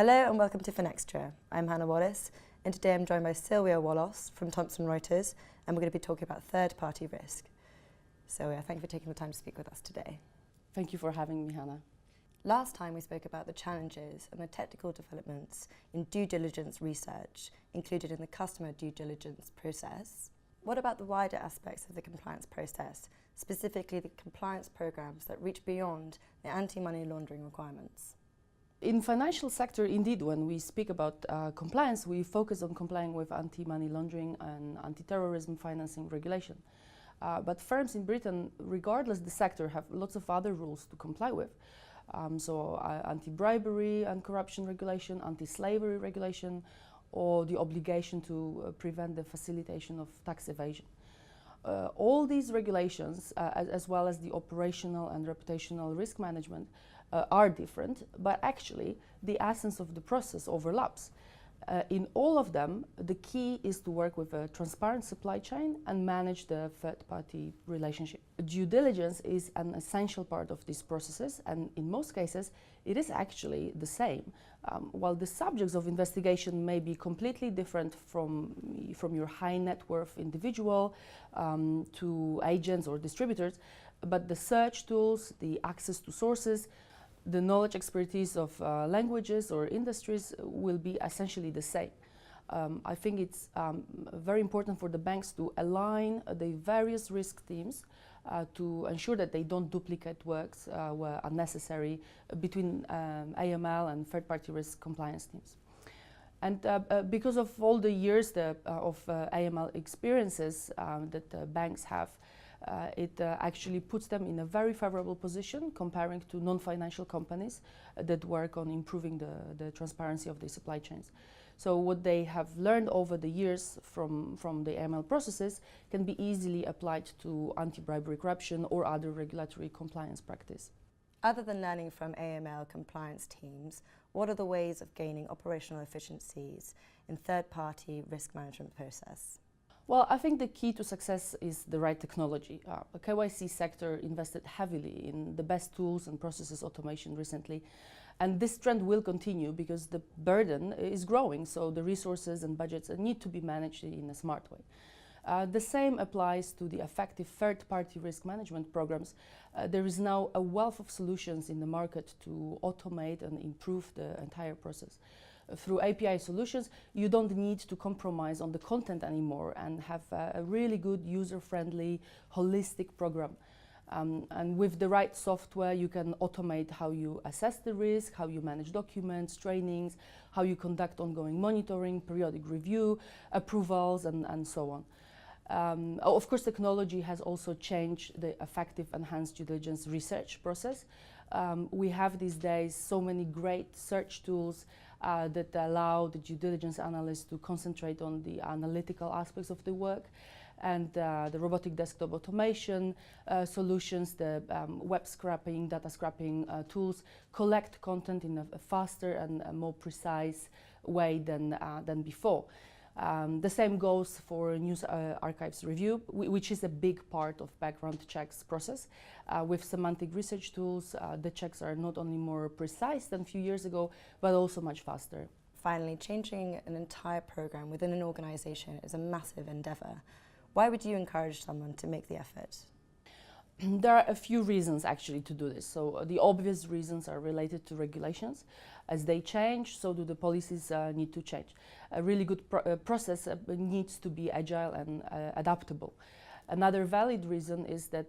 Hello and welcome to Finextra. I'm Sylwia Wolos, and today I'm joined by Sylwia Wolos from Thomson Reuters, and we're going to be talking about third-party risk. Sylwia, thank you for taking the time to speak with us today. Thank you for having me, Hannah. Last time we spoke about the challenges and the technical developments in due diligence research included in the customer due diligence process. What about the wider aspects of the compliance process, specifically the compliance programs that reach beyond the anti-money laundering requirements? In financial sector, indeed, when we speak about compliance, we focus on complying with anti-money laundering and anti-terrorism financing regulation. But firms in Britain, regardless the sector, have lots of other rules to comply with. Anti-bribery and corruption regulation, anti-slavery regulation, or the obligation to prevent the facilitation of tax evasion. All these regulations, as well as the operational and reputational risk management, are different, but actually the essence of the process overlaps. In all of them, the key is to work with a transparent supply chain and manage the third-party relationship. Due diligence is an essential part of these processes, and in most cases, it is actually the same. While the subjects of investigation may be completely different from your high net worth individual to agents or distributors, but the search tools, the access to sources, the knowledge expertise of languages or industries will be essentially the same. I think it's very important for the banks to align the various risk teams to ensure that they don't duplicate works where unnecessary between AML and third-party risk compliance teams. And because of all the years of AML experiences that banks have, it actually puts them in a very favorable position comparing to non-financial companies that work on improving the transparency of their supply chains. So what they have learned over the years from the AML processes can be easily applied to anti-bribery corruption or other regulatory compliance practice. Other than learning from AML compliance teams, what are the ways of gaining operational efficiencies in third-party risk management process? Well, I think the key to success is the right technology. The KYC sector invested heavily in the best tools and processes automation recently, and this trend will continue because the burden is growing, so the resources and budgets need to be managed in a smart way. The same applies to the effective third-party risk management programs. There is now a wealth of solutions in the market to automate and improve the entire process. Through API solutions, you don't need to compromise on the content anymore and have a really good, user-friendly, holistic program. And with the right software, you can automate how you assess the risk, how you manage documents, trainings, how you conduct ongoing monitoring, periodic review, approvals, and so on. Of course, technology has also changed the effective enhanced due diligence research process. We have these days so many great search tools that allow the due diligence analysts to concentrate on the analytical aspects of the work, and the robotic desktop automation solutions, the web scraping, data scraping tools collect content in a faster and a more precise way than before. The same goes for news archives review, which is a big part of background checks process. With semantic research tools, the checks are not only more precise than a few years ago, but also much faster. Finally, changing an entire program within an organization is a massive endeavor. Why would you encourage someone to make the effort? There are a few reasons actually to do this. So the obvious reasons are related to regulations. As they change, so do the policies need to change. A really good process needs to be agile and adaptable. Another valid reason is that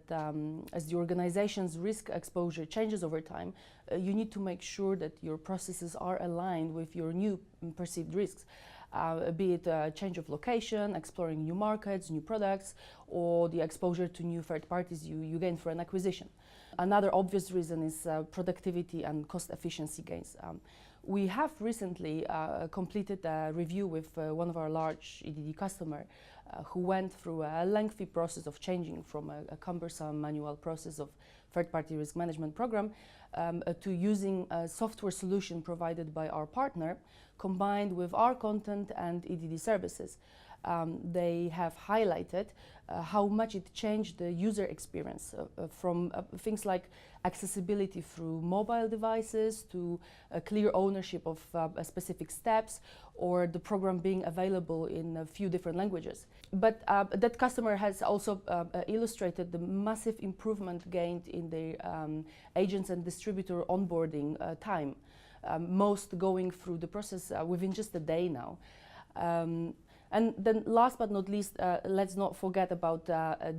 as the organization's risk exposure changes over time, you need to make sure that your processes are aligned with your new perceived risks. Be it a change of location, exploring new markets, new products, or the exposure to new third parties you gain through an acquisition. Another obvious reason is productivity and cost efficiency gains. We have recently completed a review with one of our large EDD customer who went through a lengthy process of changing from a cumbersome manual process of third-party risk management program to using a software solution provided by our partner combined with our content and EDD services. they have highlighted how much it changed the user experience from things like accessibility through mobile devices to clear ownership of specific steps, or the program being available in a few different languages. But that customer has also illustrated the massive improvement gained in their agents and distributor onboarding time, most going through the process within just a day now. And then last but not least, let's not forget about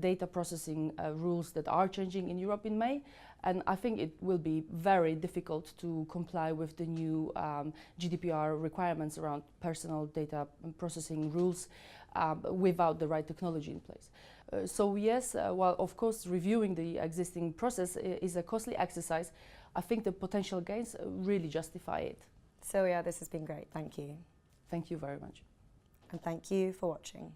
data processing rules that are changing in Europe in May. And I think it will be very difficult to comply with the new GDPR requirements around personal data processing rules without the right technology in place. So yes, while of course reviewing the existing process is a costly exercise, I think the potential gains really justify it. Sylwia, this has been great. Thank you. Thank you very much. And thank you for watching.